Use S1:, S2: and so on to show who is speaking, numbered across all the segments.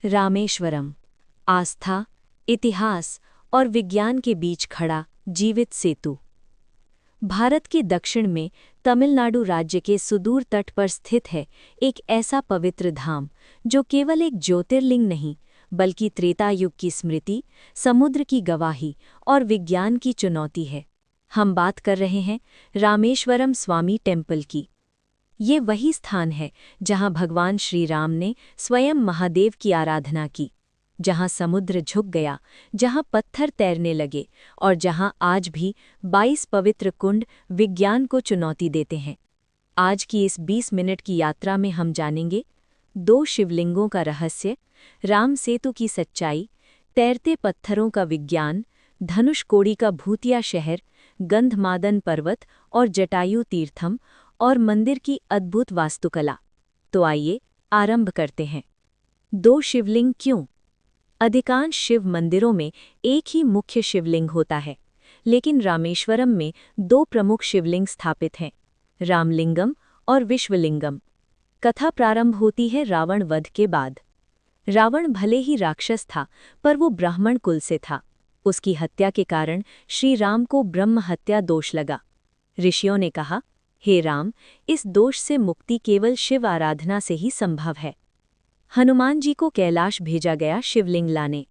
S1: रामेश्वरम, आस्था, इतिहास और विज्ञान के बीच खड़ा जीवित सेतु। भारत के दक्षिण में तमिलनाडु राज्य के सुदूर तट पर स्थित है एक ऐसा पवित्र धाम जो केवल एक ज्योतिर्लिंग नहीं बल्कि त्रेता युग की स्मृति, समुद्र की गवाही और विज्ञान की चुनौती है। हम बात कर रहे हैं रामेश्वरम स्वामी टेम्पल की। ये वही स्थान है जहां भगवान श्री राम ने स्वयं महादेव की आराधना की, जहां समुद्र झुक गया, जहां पत्थर तैरने लगे और जहां आज भी 22 पवित्र कुंड विज्ञान को चुनौती देते हैं। आज की इस 20 मिनट की यात्रा में हम जानेंगे 2 शिवलिंगों का रहस्य, राम सेतु की सच्चाई, तैरते पत्थरों का विज्ञान, धनुषकोडी का भूतिया शहर, गंधमादन पर्वत और जटायु तीर्थम और मंदिर की अद्भुत वास्तुकला। तो आइए आरंभ करते हैं। 2 शिवलिंग क्यों? अधिकांश शिव मंदिरों में एक ही मुख्य शिवलिंग होता है, लेकिन रामेश्वरम में 2 प्रमुख शिवलिंग स्थापित हैं, रामलिंगम और विश्वलिंगम। कथा प्रारंभ होती है रावण वध के बाद। रावण भले ही राक्षस था, पर वो ब्राह्मण कुल से था। उसकी हत्या के कारण श्री राम को ब्रह्म हत्या दोष लगा। ऋषियों ने कहा, हे राम, इस दोष से मुक्ति केवल शिव आराधना से ही संभव है। हनुमान जी को कैलाश भेजा गया शिवलिंग लाने,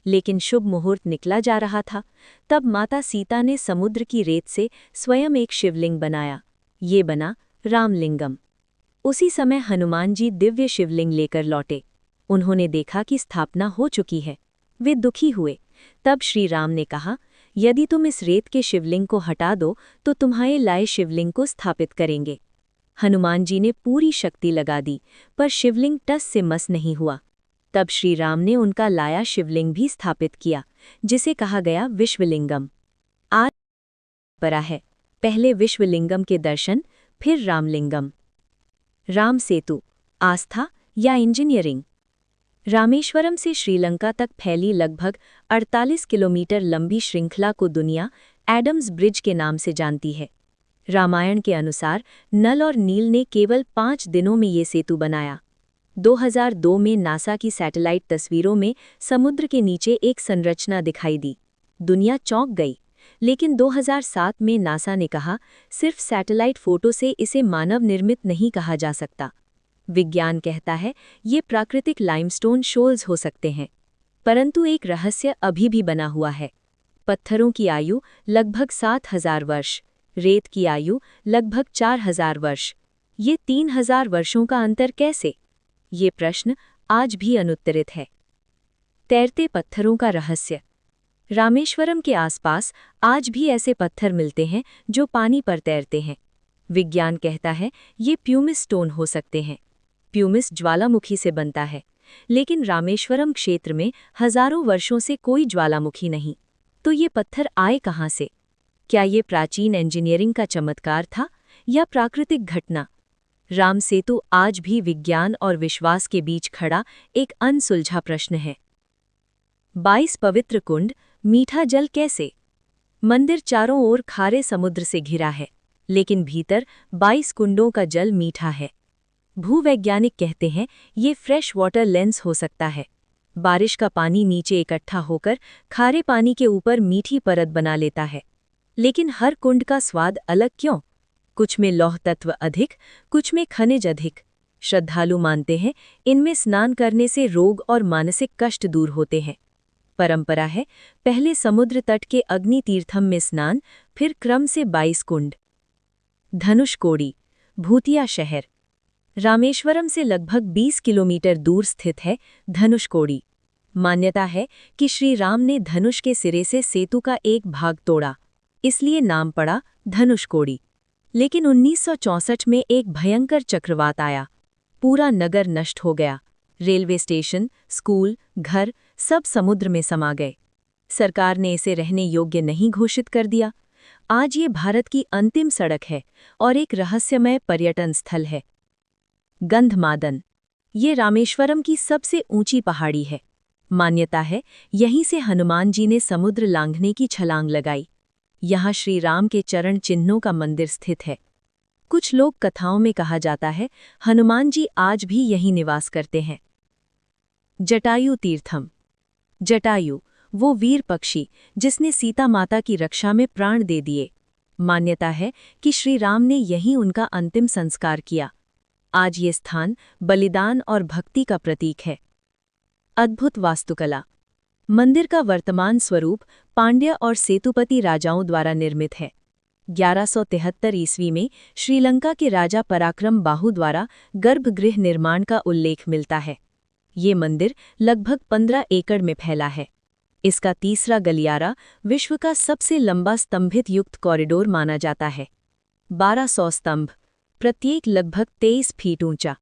S1: लेकिन शुभ मुहूर्त निकला जा रहा था। तब माता सीता ने समुद्र की रेत से स्वयं एक शिवलिंग बनाया। ये बना रामलिंगम। उसी समय हनुमान जी दिव्य शिवलिंग लेकर लौटे। उन्होंने देखा कि स्थापना हो चुकी है। वे दुखी हुए। तब श्री राम ने कहा, यदि तुम इस रेत के शिवलिंग को हटा दो तो तुम्हारे लाए शिवलिंग को स्थापित करेंगे। हनुमान जी ने पूरी शक्ति लगा दी, पर शिवलिंग टस से मस नहीं हुआ। तब श्री राम ने उनका लाया शिवलिंग भी स्थापित किया, जिसे कहा गया विश्वलिंगम। आज परा है, पहले विश्वलिंगम के दर्शन, फिर रामलिंगम। राम सेतु, आस्था या इंजीनियरिंग। रामेश्वरम से श्रीलंका तक फैली लगभग 48 किलोमीटर लंबी श्रृंखला को दुनिया एडम्स ब्रिज के नाम से जानती है। रामायण के अनुसार नल और नील ने केवल 5 दिनों में ये सेतु बनाया। 2002 में नासा की सैटेलाइट तस्वीरों में समुद्र के नीचे एक संरचना दिखाई दी। दुनिया चौंक गई, लेकिन 2007 में नासा ने कहा, सिर्फ सैटेलाइट फोटो से इसे मानव निर्मित नहीं कहा जा सकता। विज्ञान कहता है ये प्राकृतिक लाइमस्टोन शोल्स हो सकते हैं। परंतु एक रहस्य अभी भी बना हुआ है। पत्थरों की आयु लगभग 7000 वर्ष, रेत की आयु लगभग 4000 वर्ष। ये 3000 वर्षों का अंतर कैसे? ये प्रश्न आज भी अनुत्तरित है। तैरते पत्थरों का रहस्य। रामेश्वरम के आसपास आज भी ऐसे पत्थर मिलते हैं जो पानी पर तैरते हैं। विज्ञान कहता है ये प्यूमिस स्टोन हो सकते हैं। प्यूमिस ज्वालामुखी से बनता है, लेकिन रामेश्वरम क्षेत्र में हजारों वर्षों से कोई ज्वालामुखी नहीं। तो ये पत्थर आए कहाँ से? क्या ये प्राचीन इंजीनियरिंग का चमत्कार था या प्राकृतिक घटना? राम सेतु आज भी विज्ञान और विश्वास के बीच खड़ा एक अनसुलझा प्रश्न है। 22 पवित्र कुंड, मीठा जल कैसे? मंदिर चारों ओर खारे समुद्र से घिरा है, लेकिन भीतर 22 कुंडों का जल मीठा है। भूवैज्ञानिक कहते हैं ये फ्रेश वाटर लेंस हो सकता है। बारिश का पानी नीचे इकट्ठा होकर खारे पानी के ऊपर मीठी परत बना लेता है। लेकिन हर कुंड का स्वाद अलग क्यों? कुछ में लौह तत्व अधिक, कुछ में खनिज अधिक। श्रद्धालु मानते हैं इनमें स्नान करने से रोग और मानसिक कष्ट दूर होते हैं। परंपरा है पहले समुद्र तट के अग्नि तीर्थम में स्नान, फिर क्रम से 22 कुंड। धनुषकोडी, भूतिया शहर। रामेश्वरम से लगभग 20 किलोमीटर दूर स्थित है धनुषकोडी। मान्यता है कि श्री राम ने धनुष के सिरे से सेतु का एक भाग तोड़ा, इसलिए नाम पड़ा धनुषकोडी। लेकिन 1964 में एक भयंकर चक्रवात आया। पूरा नगर नष्ट हो गया। रेलवे स्टेशन, स्कूल, घर सब समुद्र में समा गए। सरकार ने इसे रहने योग्य नहीं घोषित कर दिया। आज ये भारत की अंतिम सड़क है और एक रहस्यमय पर्यटन स्थल है। गंधमादन, ये रामेश्वरम की सबसे ऊंची पहाड़ी है। मान्यता है यहीं से हनुमान जी ने समुद्र लांघने की छलांग लगाई। यहाँ श्री राम के चरण चिन्हों का मंदिर स्थित है। कुछ लोक कथाओं में कहा जाता है हनुमान जी आज भी यहीं निवास करते हैं। जटायु तीर्थम। जटायु, वो वीर पक्षी जिसने सीता माता की रक्षा में प्राण दे दिए। मान्यता है कि श्री राम ने यहीं उनका अंतिम संस्कार किया। आज ये स्थान बलिदान और भक्ति का प्रतीक है। अद्भुत वास्तुकला। मंदिर का वर्तमान स्वरूप पांड्य और सेतुपति राजाओं द्वारा निर्मित है। 1173 ईस्वी में श्रीलंका के राजा पराक्रम बाहु द्वारा गर्भगृह निर्माण का उल्लेख मिलता है। ये मंदिर लगभग 15 एकड़ में फैला है। इसका तीसरा गलियारा विश्व का सबसे लंबा स्तंभित युक्त कॉरिडोर माना जाता है। 1200 स्तंभ, प्रत्येक लगभग 23 फीट ऊंचा।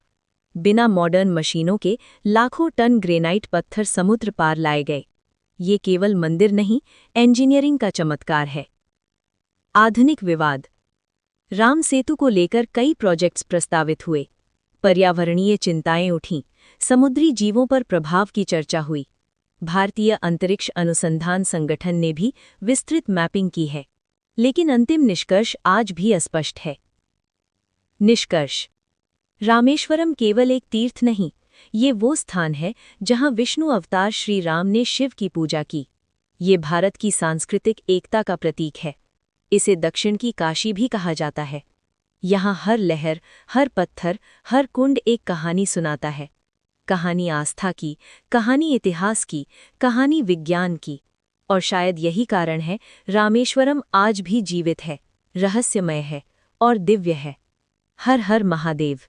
S1: बिना मॉडर्न मशीनों के लाखों टन ग्रेनाइट पत्थर समुद्र पार लाए गए। ये केवल मंदिर नहीं, इंजीनियरिंग का चमत्कार है। आधुनिक विवाद। राम सेतु को लेकर कई प्रोजेक्ट्स प्रस्तावित हुए। पर्यावरणीय चिंताएं उठीं, समुद्री जीवों पर प्रभाव की चर्चा हुई। भारतीय अंतरिक्ष अनुसंधान संगठन ने भी विस्तृत मैपिंग की है, लेकिन अंतिम निष्कर्ष आज भी अस्पष्ट है। निष्कर्ष। रामेश्वरम केवल एक तीर्थ नहीं, ये वो स्थान है जहां विष्णु अवतार श्री राम ने शिव की पूजा की। ये भारत की सांस्कृतिक एकता का प्रतीक है। इसे दक्षिण की काशी भी कहा जाता है। यहाँ हर लहर, हर पत्थर, हर कुंड एक कहानी सुनाता है। कहानी आस्था की, कहानी इतिहास की, कहानी विज्ञान की। और शायद यही कारण है रामेश्वरम आज भी जीवित है, रहस्यमय है और दिव्य है। हर हर महादेव।